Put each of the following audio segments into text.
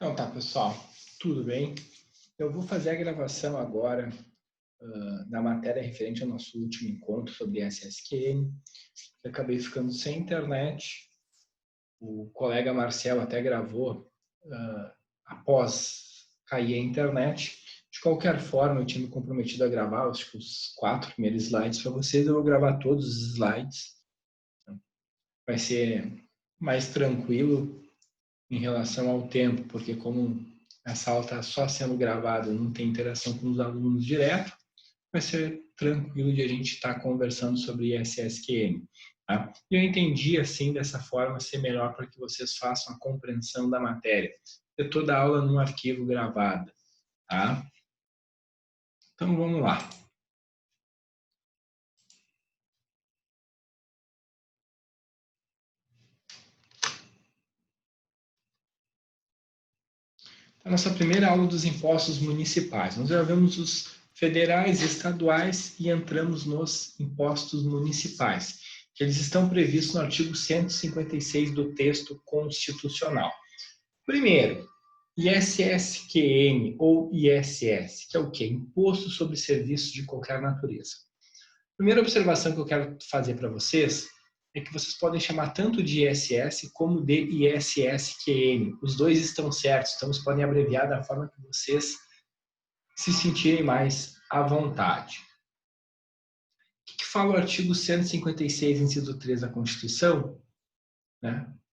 Então tá, pessoal, tudo bem? Eu vou fazer a gravação agora da matéria referente ao nosso último encontro sobre SSQN. Eu acabei ficando sem internet. O colega Marcelo até gravou após cair a internet. De qualquer forma, eu tinha me comprometido a gravar os 4 primeiros slides para vocês. Eu vou gravar todos os slides. Vai ser mais tranquilo em relação ao tempo, porque como essa aula está só sendo gravada, não tem interação com os alunos direto, vai ser tranquilo de a gente estar conversando sobre SSQN. Tá? E eu entendi assim, dessa forma, ser melhor para que vocês façam a compreensão da matéria. Ter toda a aula num arquivo gravado. Tá? Então vamos lá. A nossa primeira aula dos impostos municipais. Nós já vemos os federais, estaduais e entramos nos impostos municipais, que eles estão previstos no artigo 156 do texto constitucional. Primeiro, ISSQN ou ISS, que é o quê? Imposto sobre Serviços de Qualquer Natureza. Primeira observação que eu quero fazer para vocês é que vocês podem chamar tanto de ISS como de ISSQN. Os dois estão certos, então vocês podem abreviar da forma que vocês se sentirem mais à vontade. O que fala o artigo 156, inciso 3 da Constituição?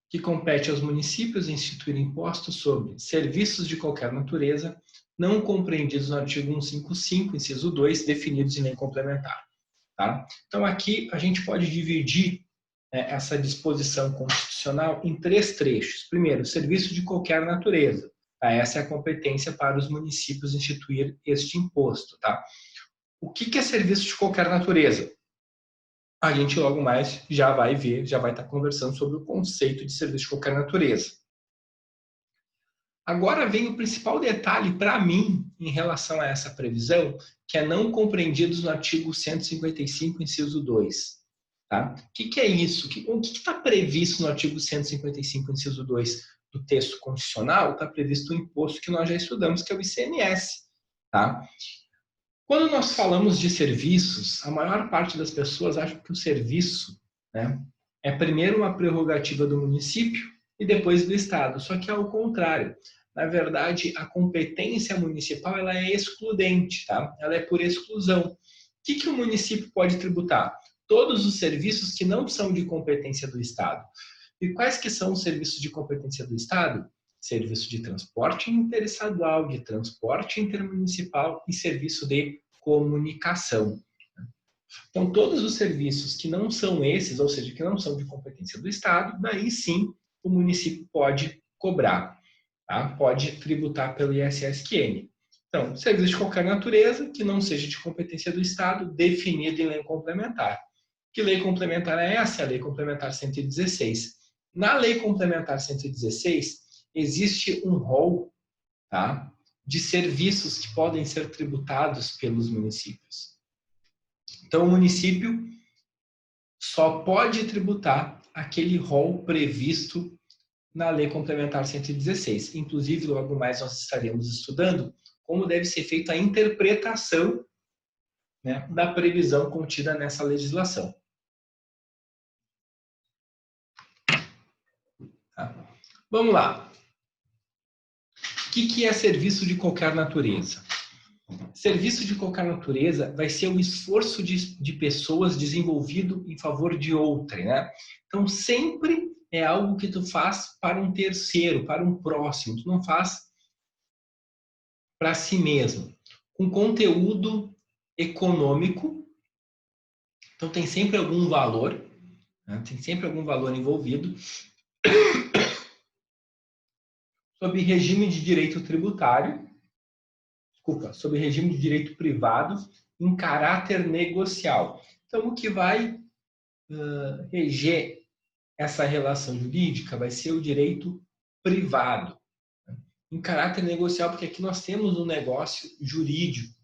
Que compete aos municípios instituir impostos sobre serviços de qualquer natureza, não compreendidos no artigo 155, inciso 2, definidos em lei complementar. Tá? Então, aqui a gente pode dividir essa disposição constitucional em 3 trechos. Primeiro, serviço de qualquer natureza. Tá? Essa é a competência para os municípios instituir este imposto. Tá? O que é serviço de qualquer natureza? A gente logo mais já vai ver, já vai estar conversando sobre o conceito de serviço de qualquer natureza. Agora vem o principal detalhe para mim em relação a essa previsão, que é não compreendidos no artigo 155, inciso 2. Tá? O que é isso? O que está previsto no artigo 155, inciso 2 do texto constitucional? Está previsto o imposto que nós já estudamos, que é o ICMS. Tá? Quando nós falamos de serviços, a maior parte das pessoas acha que o serviço é primeiro uma prerrogativa do município e depois do Estado. Só que é ao contrário. Na verdade, a competência municipal ela é excludente, tá? Ela é por exclusão. O que o município pode tributar? Todos os serviços que não são de competência do Estado. E quais que são os serviços de competência do Estado? Serviço de transporte interestadual, de transporte intermunicipal e serviço de comunicação. Então, todos os serviços que não são esses, ou seja, que não são de competência do Estado, daí sim o município pode cobrar, tá? Pode tributar pelo ISSQN. Então, serviço de qualquer natureza que não seja de competência do Estado, definido em lei complementar. Que lei complementar é essa? A Lei Complementar 116. Na Lei Complementar 116, existe um rol, tá, de serviços que podem ser tributados pelos municípios. Então, o município só pode tributar aquele rol previsto na Lei Complementar 116. Inclusive, logo mais nós estaremos estudando como deve ser feita a interpretação da previsão contida nessa legislação. Tá? Vamos lá. O que é serviço de qualquer natureza? Serviço de qualquer natureza vai ser o esforço de pessoas desenvolvido em favor de outrem, né? Então, sempre é algo que tu faz para um terceiro, para um próximo. Tu não faz para si mesmo. Com conteúdo econômico, então tem sempre algum valor, né? Tem sempre algum valor envolvido, sob regime de direito tributário, sob regime de direito privado, em caráter negocial. Então, o que vai reger essa relação jurídica vai ser o direito privado, em caráter negocial, porque aqui nós temos um negócio jurídico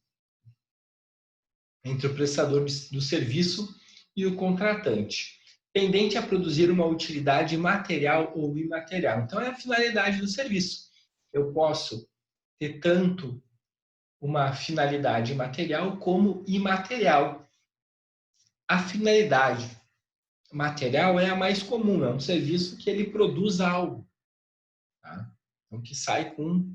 entre o prestador do serviço e o contratante, tendente a produzir uma utilidade material ou imaterial. Então, é a finalidade do serviço. eu posso ter tanto uma finalidade material como imaterial. A finalidade material é a mais comum, é um serviço que ele produz algo, tá? Então, que sai com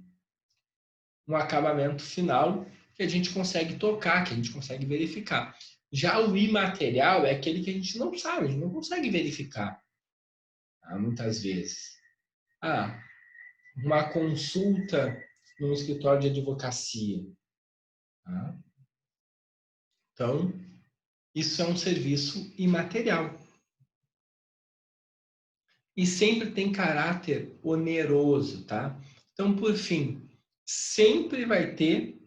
um acabamento final que a gente consegue tocar, que a gente consegue verificar. Já o imaterial é aquele que a gente não sabe, a gente não consegue verificar, tá? Muitas vezes. Uma consulta num escritório de advocacia. Tá? Então, isso é um serviço imaterial. E sempre tem caráter oneroso, tá? Então, por fim, sempre vai ter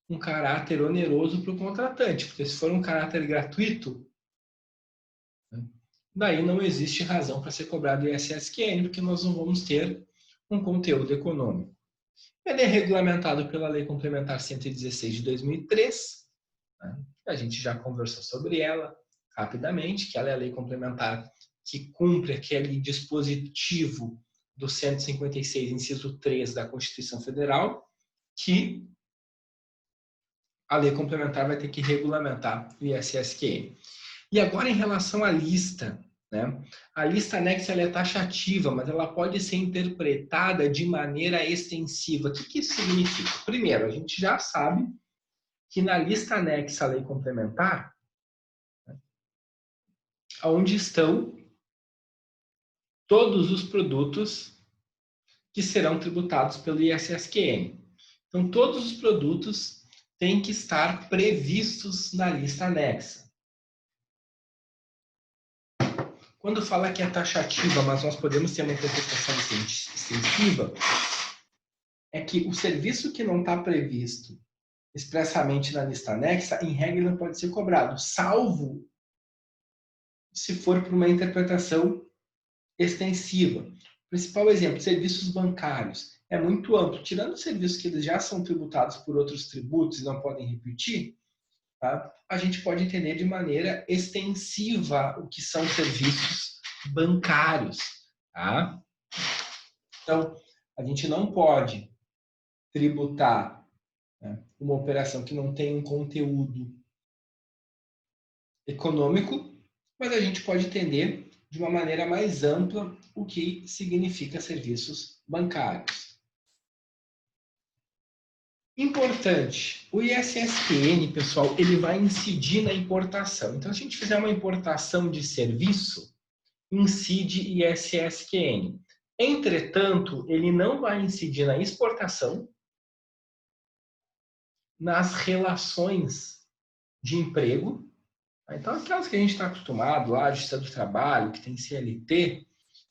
um caráter oneroso para o contratante, porque se for um caráter gratuito, daí não existe razão para ser cobrado o ISSQN, porque nós não vamos ter um conteúdo econômico. Ele é regulamentado pela Lei Complementar 116 de 2003, né? A gente já conversou sobre ela rapidamente, que ela é a lei complementar que cumpre aquele dispositivo do 156, inciso 3 da Constituição Federal, que a lei complementar vai ter que regulamentar o ISSQN. E agora, em relação à lista, né? A lista anexa ela é taxativa, mas ela pode ser interpretada de maneira extensiva. O que isso significa? Primeiro, a gente já sabe que na lista anexa à lei complementar, onde estão todos os produtos que serão tributados pelo ISSQN. Então, todos os produtos têm que estar previstos na lista anexa. Quando fala que é taxativa, mas nós podemos ter uma interpretação extensiva, é que o serviço que não está previsto expressamente na lista anexa, em regra, não pode ser cobrado, salvo se for por uma interpretação extensiva. O principal exemplo, serviços bancários. É muito amplo. Tirando os serviços que eles já são tributados por outros tributos e não podem repetir, tá? A gente pode entender de maneira extensiva o que são serviços bancários. Tá? Então, a gente não pode tributar, né, uma operação que não tem um conteúdo econômico, mas a gente pode entender de uma maneira mais ampla o que significa serviços bancários. Importante, o ISSQN, pessoal, ele vai incidir na importação. Então, se a gente fizer uma importação de serviço, incide ISSQN. Entretanto, ele não vai incidir na exportação, nas relações de emprego. Então, aquelas que a gente está acostumado, lá, Justiça do Trabalho, que tem CLT,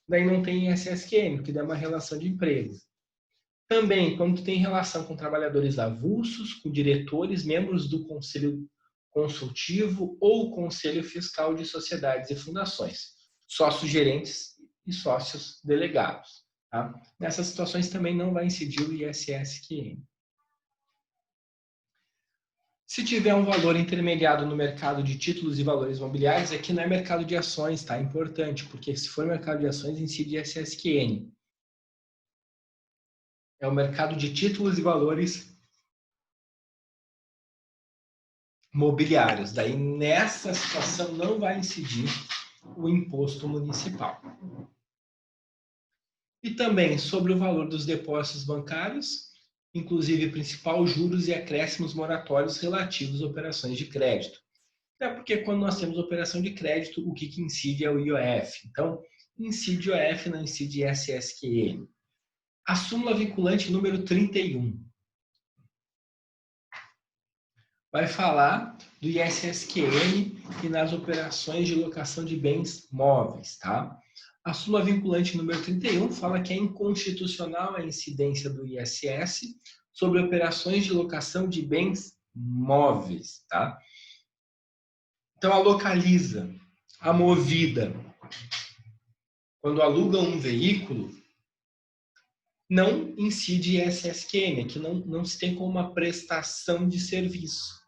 daí não tem ISSQN, que dá uma relação de emprego. Também, quando tem relação com trabalhadores avulsos, com diretores, membros do Conselho Consultivo ou Conselho Fiscal de Sociedades e Fundações, sócios gerentes e sócios delegados. Tá? Nessas situações também não vai incidir o ISSQN. Se tiver um valor intermediado no mercado de títulos e valores mobiliários, aqui não é mercado de ações, tá? É importante, porque se for mercado de ações, incide ISSQN. É o mercado de títulos e valores mobiliários. Daí, nessa situação, não vai incidir o imposto municipal. E também sobre o valor dos depósitos bancários, inclusive principal, juros e acréscimos moratórios relativos a operações de crédito. É porque quando nós temos operação de crédito, o que incide é o IOF. Então, incide IOF, não incide ISSQN. A súmula vinculante número 31 vai falar do ISSQN e nas operações de locação de bens móveis, tá? A súmula vinculante número 31 fala que é inconstitucional a incidência do ISS sobre operações de locação de bens móveis, tá? Então, a Localiza, a Movida, quando alugam um veículo, não incide ISSQN, que não se tem como uma prestação de serviço.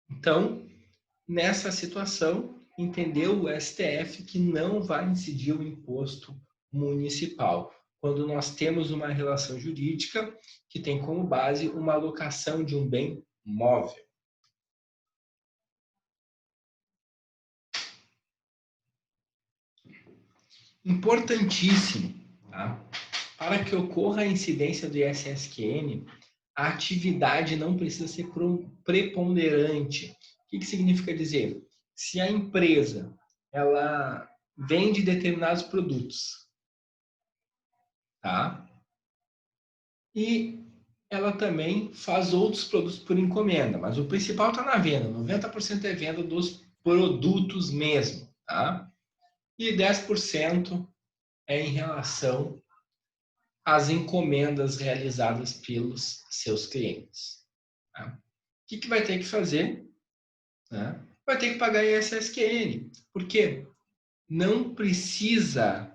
Então, nessa situação, entendeu o STF que não vai incidir o imposto municipal. quando nós temos uma relação jurídica que tem como base uma alocação de um bem móvel. Importantíssimo, tá? Para que ocorra a incidência do ISSQN, a atividade não precisa ser preponderante. O que significa dizer? Se a empresa ela vende determinados produtos, tá? E ela também faz outros produtos por encomenda, mas o principal está na venda. 90% é venda dos produtos mesmo, tá? E 10% é em relação às encomendas realizadas pelos seus clientes. Tá? O que vai ter que fazer? Né? Vai ter que pagar ISSQN, porque não precisa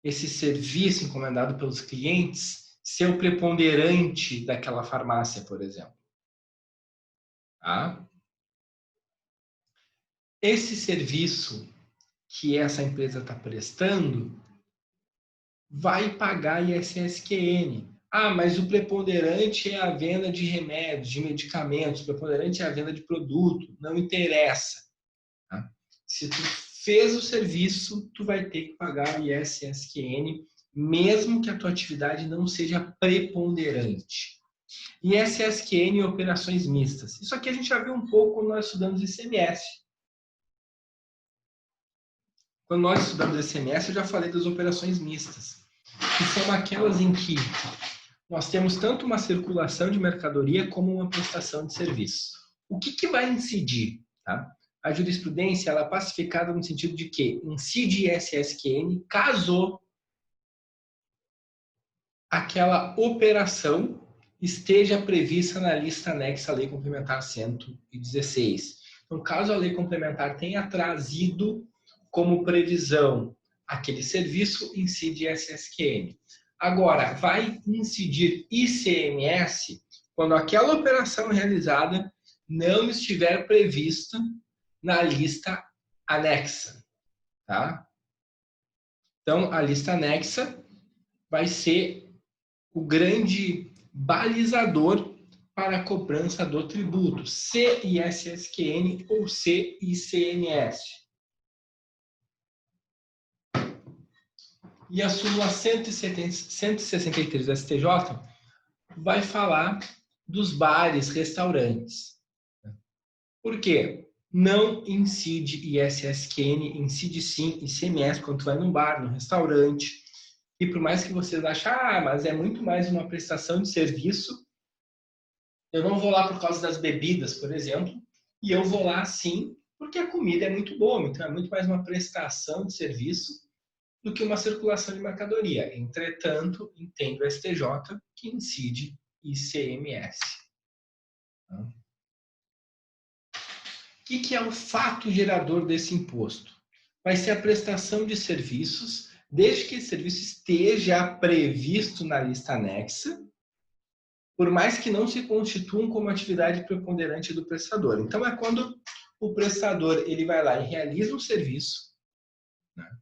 esse serviço encomendado pelos clientes ser o preponderante daquela farmácia, por exemplo. Tá? Esse serviço que essa empresa está prestando vai pagar ISSQN. Ah, mas o preponderante é a venda de remédios, de medicamentos, o preponderante é a venda de produto. Não interessa. Tá? Se tu fez o serviço, tu vai ter que pagar o ISSQN, mesmo que a tua atividade não seja preponderante. ISSQN e operações mistas. Isso aqui a gente já viu um pouco quando nós estudamos ICMS. Quando nós estudamos ICMS, eu já falei das operações mistas, que são aquelas em que nós temos tanto uma circulação de mercadoria como uma prestação de serviço. O que vai incidir? Tá? A jurisprudência ela é pacificada no sentido de que incide ISSQN caso aquela operação esteja prevista na lista anexa à Lei Complementar 116. Então, caso a Lei Complementar tenha trazido como previsão aquele serviço, incide ISSQN. Agora, vai incidir ICMS quando aquela operação realizada não estiver prevista na lista anexa, tá? Então, a lista anexa vai ser o grande balizador para a cobrança do tributo, CISSQN ou CICMS. E a súmula 163 do STJ vai falar dos bares, restaurantes. Por quê? Não incide ISSQN, incide sim ICMS quando tu vai num bar, num restaurante. E por mais que vocês achem, mas é muito mais uma prestação de serviço, eu não vou lá por causa das bebidas, por exemplo, e eu vou lá sim porque a comida é muito boa, então é muito mais uma prestação de serviço do que uma circulação de mercadoria. Entretanto, entendo o STJ que incide ICMS. O que é o fato gerador desse imposto? Vai ser a prestação de serviços, desde que esse serviço esteja previsto na lista anexa, por mais que não se constituam como atividade preponderante do prestador. Então, é quando o prestador ele vai lá e realiza um serviço, né?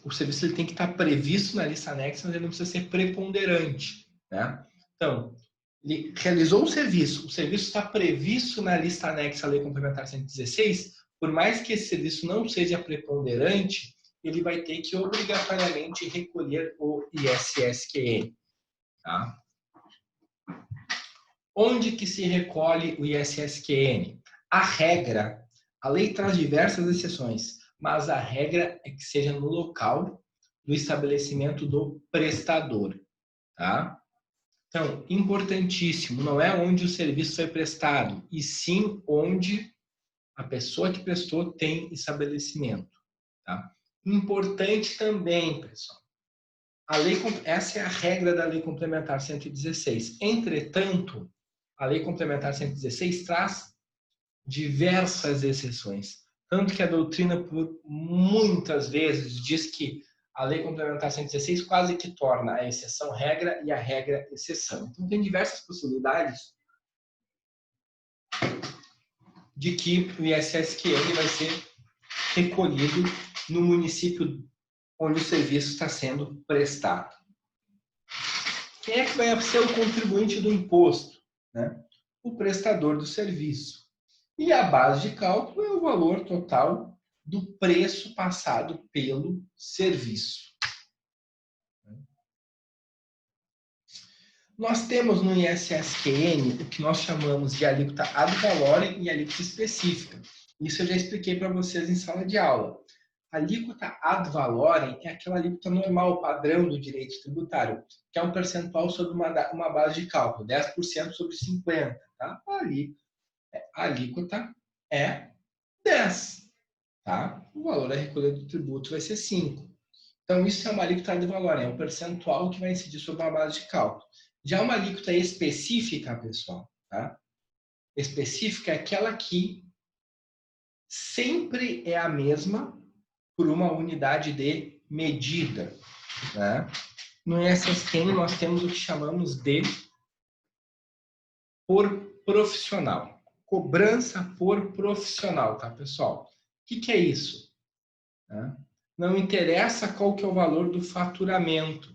O serviço ele tem que estar previsto na lista anexa, mas ele não precisa ser preponderante, né? Então, ele realizou o serviço está previsto na lista anexa à Lei Complementar 116, por mais que esse serviço não seja preponderante, ele vai ter que obrigatoriamente recolher o ISSQN. Tá? Onde que se recolhe o ISSQN? A regra, a lei traz diversas exceções, mas a regra é que seja no local do estabelecimento do prestador. Tá? Então, importantíssimo, não é onde o serviço foi prestado, e sim onde a pessoa que prestou tem estabelecimento. Tá? Importante também, pessoal, essa é a regra da Lei Complementar 116. Entretanto, a Lei Complementar 116 traz diversas exceções. Tanto que a doutrina, por muitas vezes, diz que a Lei Complementar 116 quase que torna a exceção regra e a regra exceção. Então, tem diversas possibilidades de que o ISSQN vai ser recolhido no município onde o serviço está sendo prestado. Quem é que vai ser o contribuinte do imposto? Né? O prestador do serviço. E a base de cálculo é o valor total do preço passado pelo serviço. Nós temos no ISSQN o que nós chamamos de alíquota ad valorem e alíquota específica. Isso eu já expliquei para vocês em sala de aula. A alíquota ad valorem é aquela alíquota normal, padrão do direito tributário, que é um percentual sobre uma base de cálculo, 10% sobre 50%. Tá? A alíquota é 10%. Tá? O valor a recolher do tributo vai ser 5%. Então, isso é uma alíquota ad valorem, é um percentual que vai incidir sobre uma base de cálculo. Já uma alíquota específica, pessoal, tá? Específica é aquela que sempre é a mesma por uma unidade de medida. Né? No ISSQN nós temos o que chamamos de por profissional. Cobrança por profissional, tá, pessoal? O que é isso? Não interessa qual que é o valor do faturamento.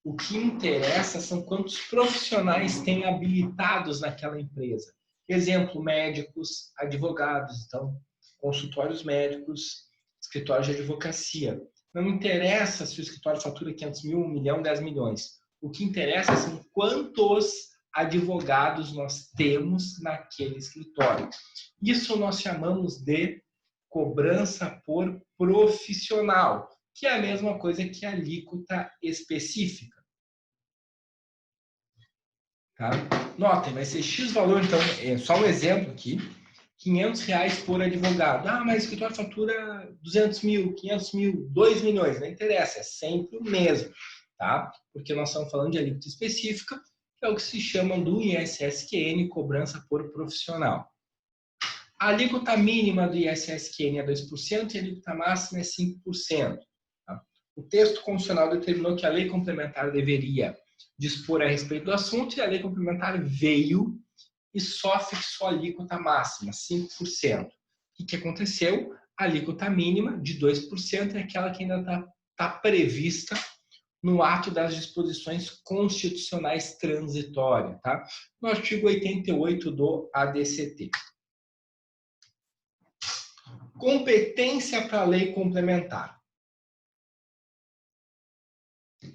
O que interessa são quantos profissionais tem habilitados naquela empresa. Exemplo, médicos, advogados, então, consultórios médicos, escritórios de advocacia. Não interessa se o escritório fatura 500 mil, 1 milhão, 10 milhões. O que interessa são quantos advogados nós temos naquele escritório. Isso nós chamamos de cobrança por profissional, que é a mesma coisa que a alíquota específica. Tá? Notem, vai ser X valor, então, é só um exemplo aqui, R$500 por advogado. Ah, mas o escritório fatura 200 mil, 500 mil, 2 milhões, não interessa, é sempre o mesmo, tá? Porque nós estamos falando de alíquota específica, que é o que se chama do ISSQN, cobrança por profissional. A alíquota mínima do ISSQN é 2% e a alíquota máxima é 5%. Tá? O texto constitucional determinou que a lei complementar deveria dispor a respeito do assunto e a lei complementar veio e só fixou a alíquota máxima, 5%. O que aconteceu? A alíquota mínima de 2% é aquela que ainda está prevista no ato das disposições constitucionais transitórias, tá? No artigo 88 do ADCT. Competência para a lei complementar.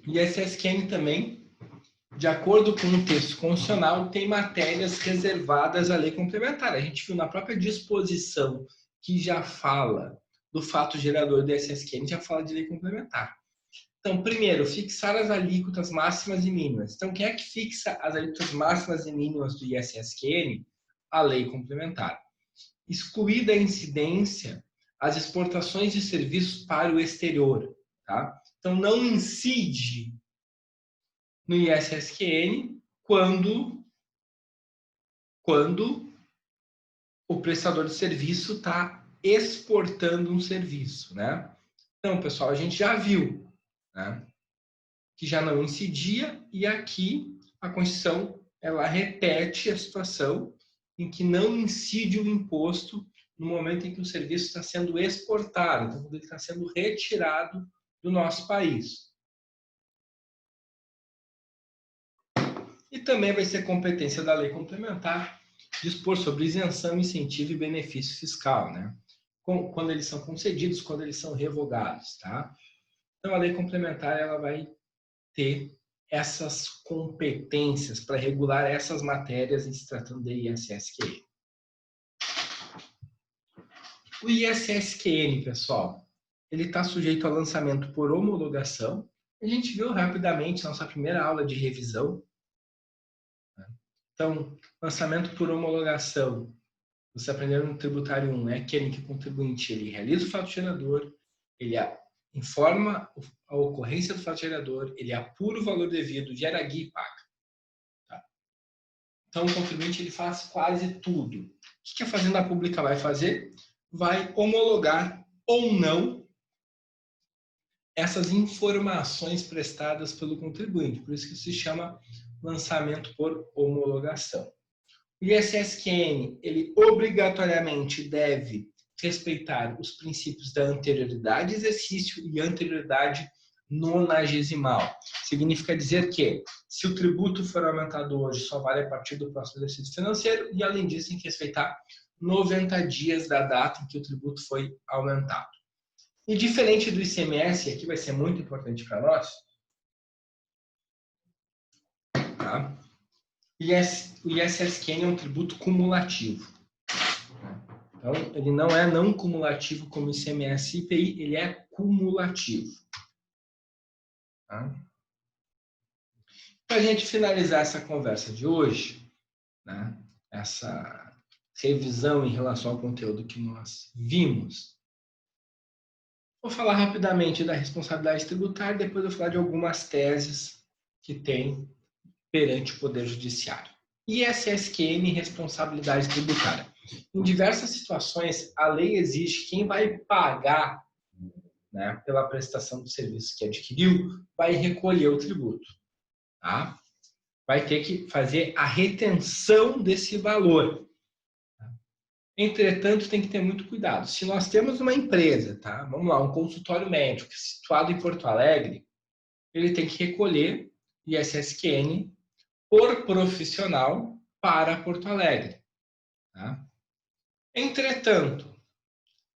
E a ISSQN também, de acordo com o texto constitucional, tem matérias reservadas à lei complementar. A gente viu na própria disposição que já fala do fato gerador do ISSQN, já fala de lei complementar. Então, primeiro, fixar as alíquotas máximas e mínimas. Então, quem é que fixa as alíquotas máximas e mínimas do ISSQN? A lei complementar. Excluída a incidência as exportações de serviços para o exterior. Tá? Então, não incide no ISSQN quando o prestador de serviço está exportando um serviço. Né? Então, pessoal, a gente já viu, né, que já não incidia, e aqui a Constituição ela repete a situação em que não incide o imposto no momento em que o serviço está sendo exportado, então quando ele está sendo retirado do nosso país. E também vai ser competência da lei complementar dispor sobre isenção, incentivo e benefício fiscal, né? Quando eles são concedidos, quando eles são revogados, tá? Então a lei complementar ela vai ter essas competências para regular essas matérias em se tratando de ISSQN. O ISSQN, pessoal, ele está sujeito a lançamento por homologação. A gente viu rapidamente na nossa primeira aula de revisão. Então, lançamento por homologação. Você aprendeu no tributário 1, é aquele em que o contribuinte ele realiza o fato gerador, ele informa a ocorrência do fato gerador, ele apura o valor devido, gera guia e paga. Tá? Então, o contribuinte ele faz quase tudo. O que a Fazenda Pública vai fazer? Vai homologar ou não essas informações prestadas pelo contribuinte. Por isso que se chama lançamento por homologação. O ISSQN, ele obrigatoriamente deve respeitar os princípios da anterioridade exercício e anterioridade nonagesimal. Significa dizer que, se o tributo for aumentado hoje, só vale a partir do próximo exercício financeiro e, além disso, tem que respeitar 90 dias da data em que o tributo foi aumentado. E diferente do ICMS, aqui vai ser muito importante para nós, tá? O ISSQN é um tributo cumulativo. Então, ele não é não cumulativo como o ICMS e IPI, ele é cumulativo. Tá? Para a gente finalizar essa conversa de hoje, né, essa revisão em relação ao conteúdo que nós vimos, vou falar rapidamente da responsabilidade tributária, depois eu vou falar de algumas teses que tem perante o Poder Judiciário. ISSQN, responsabilidade tributária. Em diversas situações, a lei exige que quem vai pagar, né, pela prestação do serviço que adquiriu, vai recolher o tributo. Tá? Vai ter que fazer a retenção desse valor. Entretanto, tem que ter muito cuidado. Se nós temos uma empresa, tá? Vamos lá, um consultório médico situado em Porto Alegre, ele tem que recolher ISSQN por profissional para Porto Alegre. Tá? Entretanto,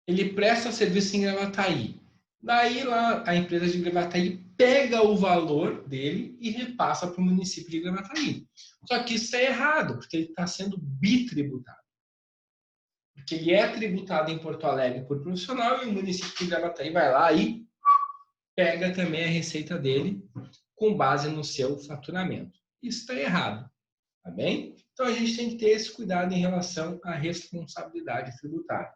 ele presta serviço em Gravataí. Daí lá a empresa de Gravataí pega o valor dele e repassa para o município de Gravataí. Só que isso é errado, porque ele está sendo bitributado. Porque ele é tributado em Porto Alegre por profissional e o município de Gravataí vai lá e pega também a receita dele com base no seu faturamento. Isso está errado, tá bem? Então a gente tem que ter esse cuidado em relação à responsabilidade tributária.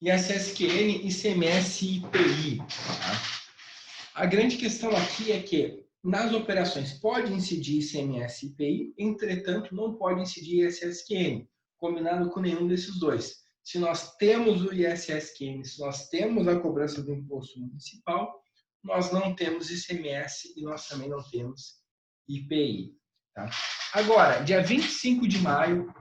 ISSQN, ICMS e IPI. Tá? A grande questão aqui é que nas operações pode incidir ICMS e IPI, entretanto não pode incidir ISSQN, combinado com nenhum desses dois. Se nós temos o ISSQN, se nós temos a cobrança do imposto municipal, nós não temos ICMS e nós também não temos IPI. Tá? Agora, dia 25 de maio,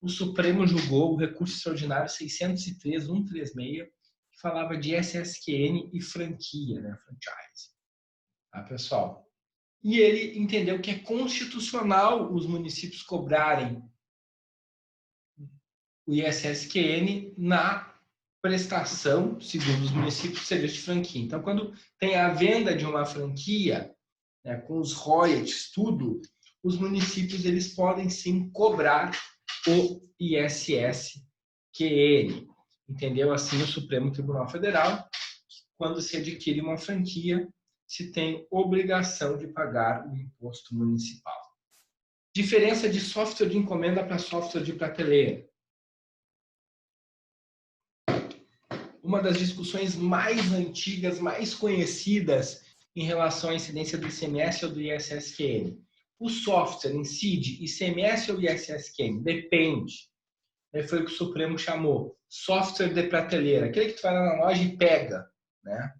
o Supremo julgou o recurso extraordinário 603.136, que falava de ISSQN e franquia, né, franchise. Tá, pessoal? E ele entendeu que é constitucional os municípios cobrarem o ISSQN na prestação, segundo os municípios, de serviço de franquia. Então, quando tem a venda de uma franquia, né, com os royalties, tudo, os municípios eles podem sim cobrar o ISSQN. Entendeu? Assim, o Supremo Tribunal Federal, quando se adquire uma franquia, se tem obrigação de pagar o imposto municipal. Diferença de software de encomenda para software de prateleira. Uma das discussões mais antigas, mais conhecidas em relação à incidência do ICMS ou do ISSQN. O software incide ICMS ou ISSQN? Depende. Foi o que o Supremo chamou software de prateleira. Aquele que tu vai lá na loja e pega, né?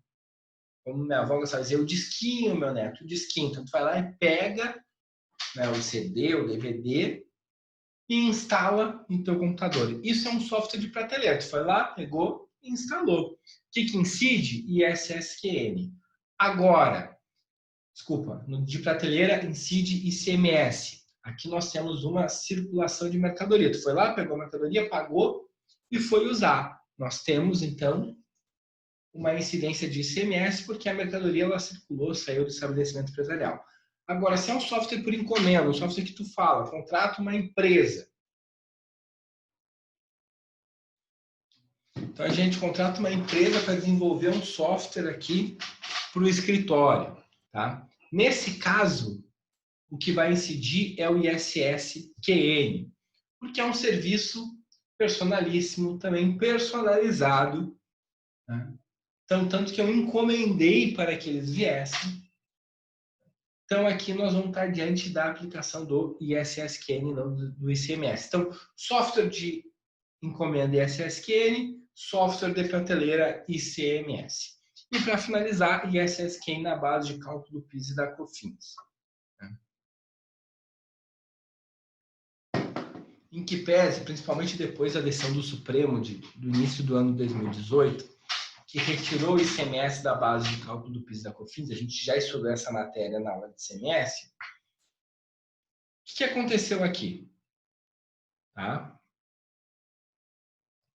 Como minha avó gostava de dizer, o disquinho, meu neto, o disquinho. Então, tu vai lá e pega, né, o CD, o DVD e instala no teu computador. Isso é um software de prateleira. Tu foi lá, pegou e instalou. O que incide? ISSQN. Agora, desculpa, no de prateleira incide ICMS. Aqui nós temos uma circulação de mercadoria. Tu foi lá, pegou a mercadoria, pagou e foi usar. Nós temos, então, uma incidência de ICMS porque a mercadoria ela circulou, saiu do estabelecimento empresarial. Agora, se é um software por encomenda, um software que tu fala, contrata uma empresa. Então, a gente contrata uma empresa para desenvolver um software aqui para o escritório. Tá? Nesse caso, o que vai incidir é o ISSQN, porque é um serviço personalíssimo, também personalizado. Né? Então, tanto que eu encomendei para que eles viessem. Então, aqui nós vamos estar diante da aplicação do ISSQN, não do ICMS. Então, software de encomenda ISSQN, software de prateleira ICMS. E, para finalizar, ISSQN na base de cálculo do PIS e da COFINS. em que pese, principalmente depois da decisão do Supremo do início do ano 2018, que retirou o ICMS da base de cálculo do PIS e da COFINS, a gente já estudou essa matéria na aula de ICMS. O que aconteceu aqui? Tá?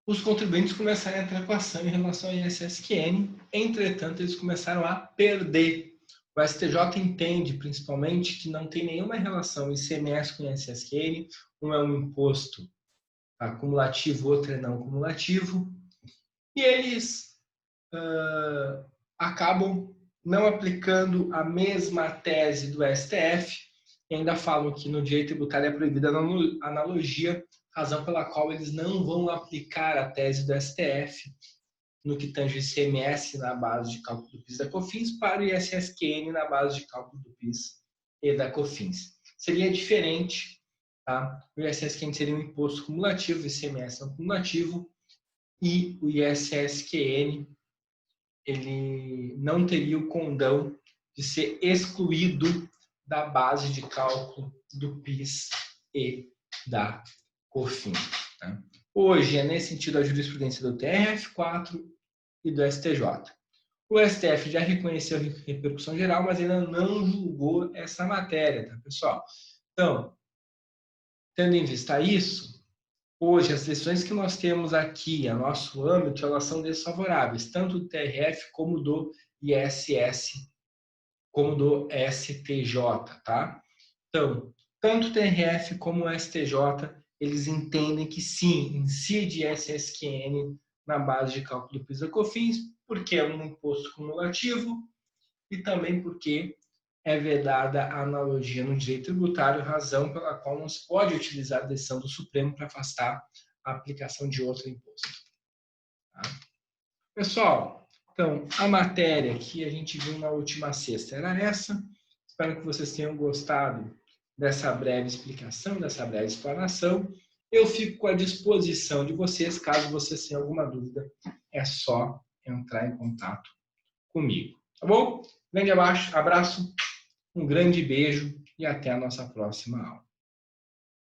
Os contribuintes começaram a entrar com ação em relação ao ISSQN, entretanto, eles começaram a perder. O STJ entende, principalmente, que não tem nenhuma relação ICMS com ISSQN, um é um imposto acumulativo, outro é não cumulativo, e eles acabam não aplicando a mesma tese do STF, e ainda falam que no direito tributário é proibida a analogia, razão pela qual eles não vão aplicar a tese do STF no que tange o ICMS na base de cálculo do PIS e da COFINS para o ISSQN na base de cálculo do PIS e da COFINS. Seria diferente, tá? O ISSQN seria um imposto cumulativo, o ICMS é um cumulativo, e o ISSQN ele não teria o condão de ser excluído da base de cálculo do PIS e da COFINS. Tá? Hoje é nesse sentido a jurisprudência do TRF4 e do STJ. O STF já reconheceu a repercussão geral, mas ainda não julgou essa matéria, tá, pessoal? Então, tendo em vista isso, hoje as decisões que nós temos aqui, a nosso âmbito, elas são desfavoráveis, tanto do TRF como do ISS, como do STJ, tá? Então, tanto o TRF como o STJ, eles entendem que sim, incide ISSQN na base de cálculo do PIS e COFINS, porque é um imposto cumulativo e também porque é vedada a analogia no direito tributário, razão pela qual não se pode utilizar a decisão do Supremo para afastar a aplicação de outro imposto. Tá? Pessoal, então, a matéria que a gente viu na última sexta era essa. Espero que vocês tenham gostado dessa breve explicação, dessa breve explanação. Eu fico à disposição de vocês, caso vocês tenham alguma dúvida, é só entrar em contato comigo. Tá bom? Grande abraço, um grande beijo e até a nossa próxima aula.